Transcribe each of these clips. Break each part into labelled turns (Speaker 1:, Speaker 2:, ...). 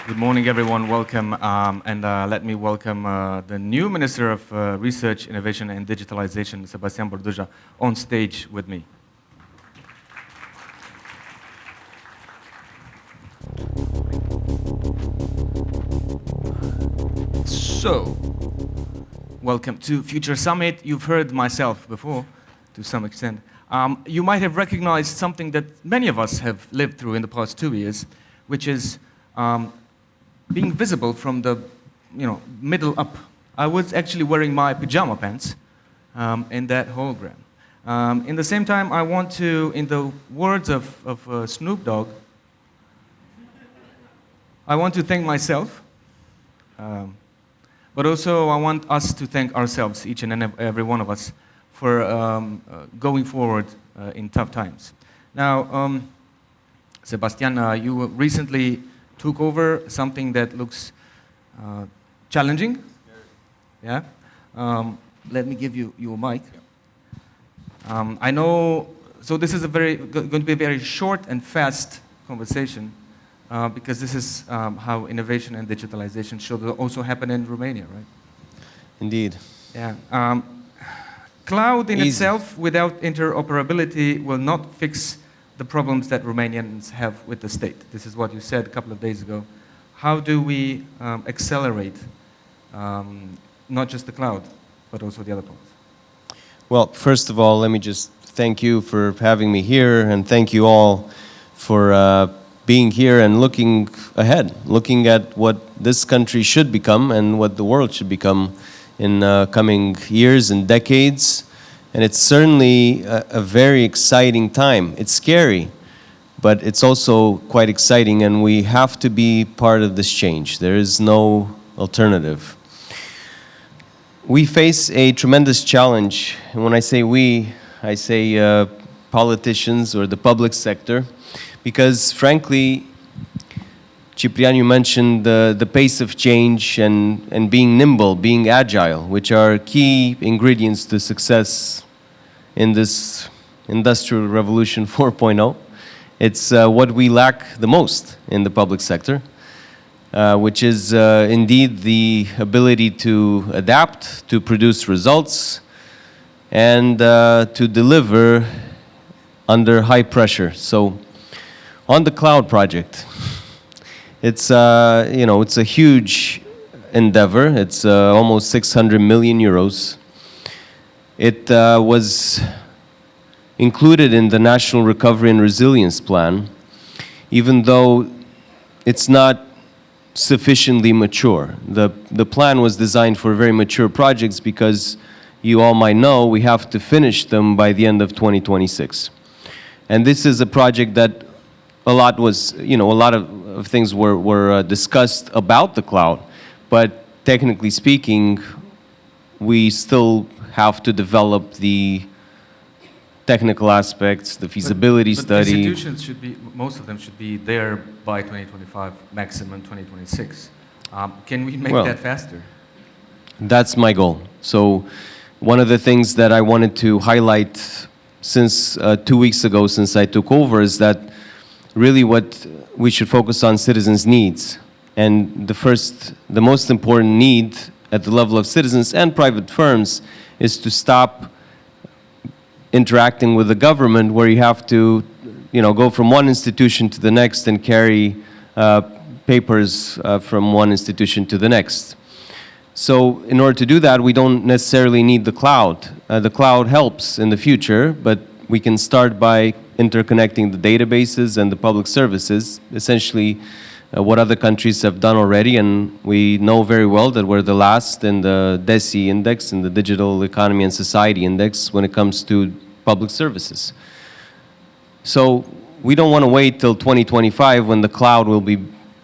Speaker 1: Good morning, everyone. Welcome. Let me welcome the new Minister of Research, Innovation and Digitalization, Sebastian Burduja, on stage with me. So, welcome to Future Summit. You've heard myself before, to some extent. You might have recognized something that many of us have lived through in the past 2 years, which is being visible from the middle up. I was actually wearing my pajama pants in that hologram. In the same time, I want to, in the words of Snoop Dogg, I want to thank myself, but also I want us to thank ourselves, each and every one of us, for going forward in tough times. Now, Sebastian, you recently took over something that looks challenging. Yeah. Let me give you a mic. I know. So this is going to be a very short and fast conversation because this is how innovation and digitalization should also happen in Romania, right?
Speaker 2: Indeed.
Speaker 1: Yeah. Cloud in itself, without interoperability, will not fix the problems that Romanians have with the state. This is what you said a couple of days ago. How do we accelerate not just the cloud, but also the other parts?
Speaker 2: Well, first of all, let me just thank you for having me here, and thank you all for being here and looking ahead, looking at what this country should become and what the world should become in coming years and decades. And it's certainly a very exciting time. It's scary, but it's also quite exciting, and we have to be part of this change. There is no alternative. We face a tremendous challenge, and when I say we, I say politicians or the public sector, because frankly, Ciprian, you mentioned the pace of change and being nimble, being agile, which are key ingredients to success in this Industrial Revolution 4.0. It's what we lack the most in the public sector, which is indeed the ability to adapt, to produce results, and to deliver under high pressure. So, on the cloud project, it's it's a huge endeavor. It's almost 600 million euros. It was included in the National Recovery and Resilience Plan, even though it's not sufficiently mature. The plan was designed for very mature projects because you all might know we have to finish them by the end of 2026. And this is a project that a lot of things were discussed about the cloud, but technically speaking, we still have to develop the technical aspects, the feasibility study.
Speaker 1: The institutions should be, most of them should be there by 2025, maximum 2026. Can we make that faster?
Speaker 2: That's my goal. So one of the things that I wanted to highlight since 2 weeks ago, since I took over, is that really what we should focus on citizens' needs. And the most important need at the level of citizens and private firms is to stop interacting with the government where you have to go from one institution to the next and carry papers from one institution to the next. So in order to do that, we don't necessarily need the cloud. The cloud helps in the future, but we can start by interconnecting the databases and the public services, essentially what other countries have done already, and we know very well that we're the last in the DESI index, in the Digital Economy and Society index, when it comes to public services. So we don't want to wait till 2025 when the cloud will be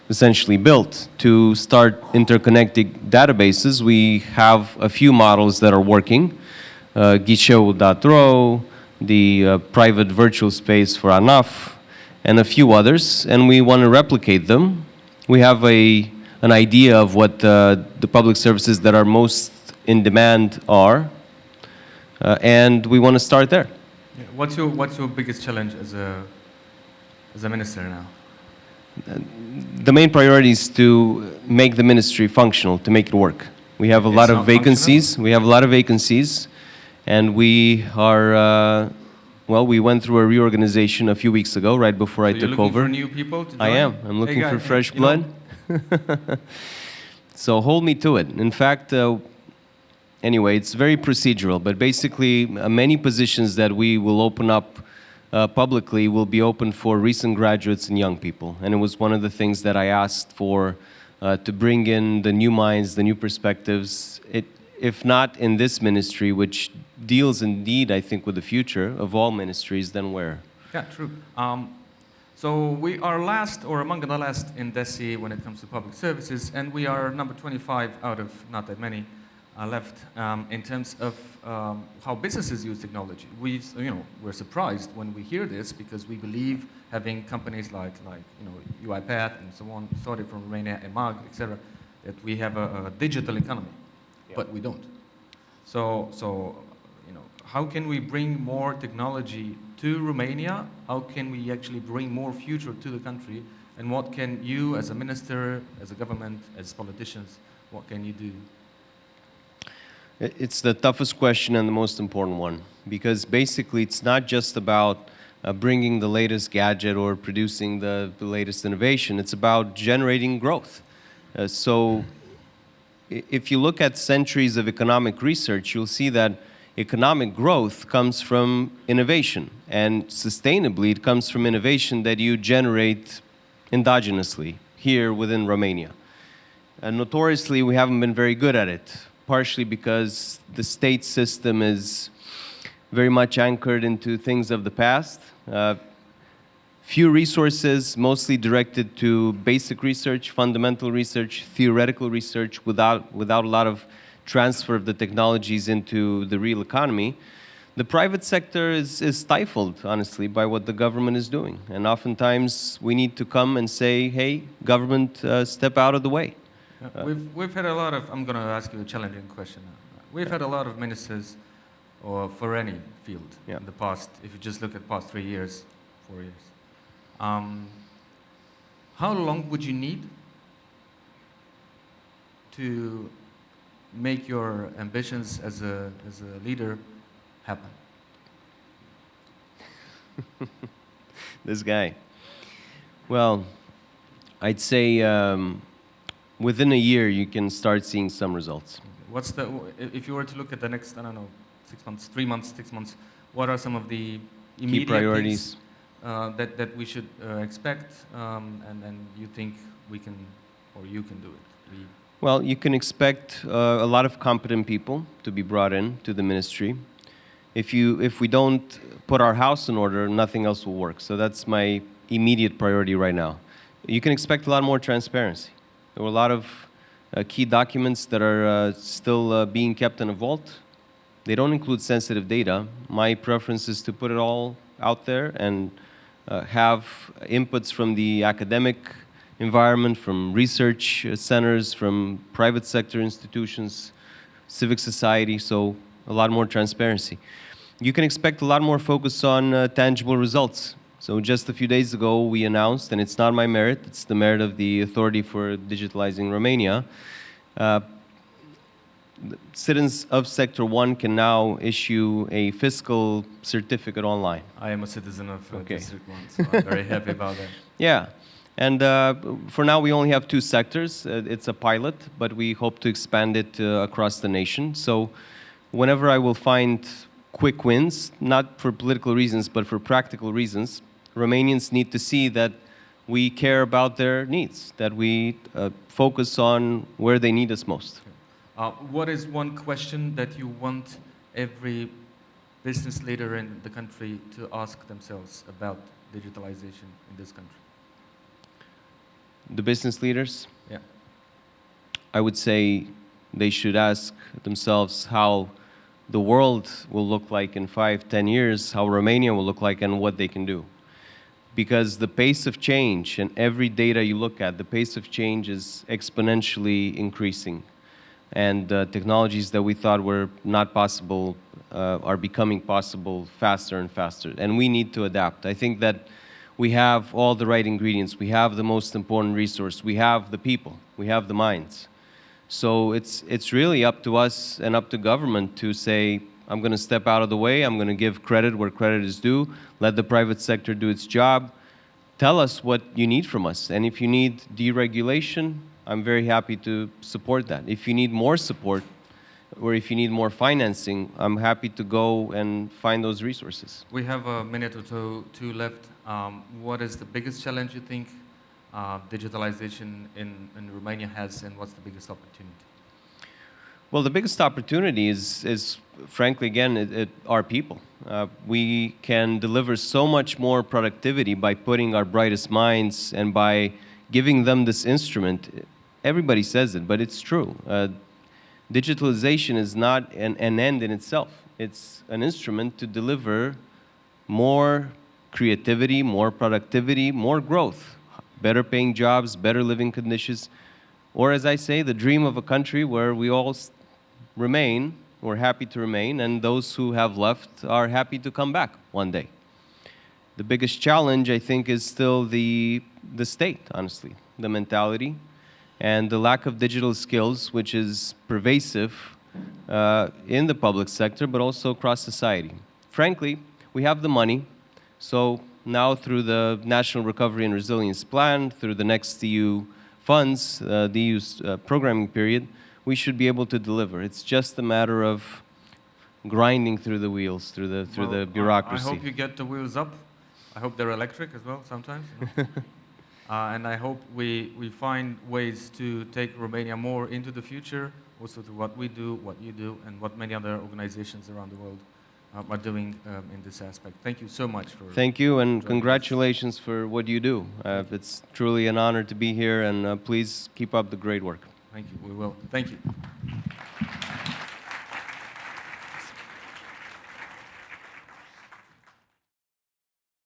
Speaker 2: essentially built to start interconnecting databases. We have a few models that are working, Ghișeu.ro, the private virtual space for ANAF, and a few others, and we want to replicate them. We have an idea of what the public services that are most in demand are, and we want to start there.
Speaker 1: Yeah. What's your biggest challenge as a minister now?
Speaker 2: The main priority is to make the ministry functional, to make it work. We have a lot of vacancies. We have a lot of vacancies, and we are, well, we went through a reorganization a few weeks ago, right before I took over.
Speaker 1: You're looking for new people to join?
Speaker 2: I am. I'm looking for fresh blood. So hold me to it. In fact, anyway, it's very procedural, but basically many positions that we will open up publicly will be open for recent graduates and young people. And it was one of the things that I asked for to bring in the new minds, the new perspectives, if not in this ministry, which deals indeed, I think, with the future of all ministries, then where?
Speaker 1: Yeah, true. So we are last, or among the last in DESI when it comes to public services, and we are number 25 out of not that many left in terms of how businesses use technology. We're surprised when we hear this because we believe having companies like UiPath and so on, started from Romania, eMAG, etc., that we have a digital economy, but we don't. So how can we bring more technology to Romania? How can we actually bring more future to the country? And what can you, as a minister, as a government, as politicians, what can you do?
Speaker 2: It's the toughest question and the most important one, because basically it's not just about bringing the latest gadget or producing the latest innovation. It's about generating growth. So if you look at centuries of economic research, you'll see that economic growth comes from innovation, and sustainably it comes from innovation that you generate endogenously here within Romania. And notoriously, we haven't been very good at it, partially because the state system is very much anchored into things of the past. Few resources, mostly directed to basic research, fundamental research, theoretical research, without a lot of transfer of the technologies into the real economy. The private sector is stifled, honestly, by what the government is doing. And oftentimes we need to come and say, hey, government, step out of the way.
Speaker 1: We've had a lot of, I'm going to ask you a challenging question now. We've had a lot of ministers or for any field in the past, if you just look at past 3 years, 4 years. How long would you need to make your ambitions as a leader happen?
Speaker 2: This guy. Well, I'd say within a year you can start seeing some results.
Speaker 1: If you were to look at the next, I don't know, 6 months, 3 months, 6 months, what are some of the immediate
Speaker 2: key priorities
Speaker 1: that we should expect, and you think we can, or you can do it?
Speaker 2: Well, you can expect a lot of competent people to be brought in to the ministry. If we don't put our house in order, nothing else will work. So that's my immediate priority right now. You can expect a lot more transparency. There were a lot of key documents that are still being kept in a vault. They don't include sensitive data. My preference is to put it all out there and have inputs from the academic environment, from research centers, from private sector institutions, civic society, so a lot more transparency. You can expect a lot more focus on tangible results. So just a few days ago we announced, and it's not my merit, it's the merit of the Authority for Digitalizing Romania, citizens of Sector 1 can now issue a fiscal certificate online.
Speaker 1: I am a citizen of District 1, so I'm very happy about that.
Speaker 2: Yeah. And for now, we only have 2 sectors. It's a pilot, but we hope to expand it across the nation. So whenever I will find quick wins, not for political reasons, but for practical reasons, Romanians need to see that we care about their needs, that we focus on where they need us most.
Speaker 1: What is one question that you want every business leader in the country to ask themselves about digitalization in this country?
Speaker 2: The business leaders?
Speaker 1: Yeah.
Speaker 2: I would say they should ask themselves how the world will look like in 5, 10 years, how Romania will look like, and what they can do. Because the pace of change, and every data you look at, the pace of change is exponentially increasing. And technologies that we thought were not possible are becoming possible faster and faster. And we need to adapt. I think that We have all the right ingredients. We have the most important resource. We have the people. We have the minds. So it's really up to us and up to government to say, I'm going to step out of the way. I'm going to give credit where credit is due. Let the private sector do its job. Tell us what you need from us. And if you need deregulation, I'm very happy to support that. If you need more support, or if you need more financing, I'm happy to go and find those resources.
Speaker 1: We have a minute or two left. What is the biggest challenge you think digitalization in Romania has, and what's the biggest opportunity?
Speaker 2: Well, the biggest opportunity is frankly, again, our people. We can deliver so much more productivity by putting our brightest minds and by giving them this instrument. Everybody says it, but it's true. Digitalization is not an end in itself. It's an instrument to deliver more creativity, more productivity, more growth, better paying jobs, better living conditions, or as I say, the dream of a country where we all remain, we're happy to remain, and those who have left are happy to come back one day. The biggest challenge, I think, is still the state, honestly, the mentality, and the lack of digital skills, which is pervasive in the public sector, but also across society. Frankly, we have the money, so now through the National Recovery and Resilience Plan, through the next EU funds, the EU's programming period, we should be able to deliver. It's just a matter of grinding through the wheels, through the bureaucracy.
Speaker 1: I hope you get the wheels up. I hope they're electric as well sometimes. And I hope we find ways to take Romania more into the future, also to what we do, what you do, and what many other organizations around the world are doing in this aspect. Thank you so much for...
Speaker 2: Thank you, and congratulations for what you do. It's truly an honor to be here, and please keep up the great work.
Speaker 1: Thank you. We will. Thank you.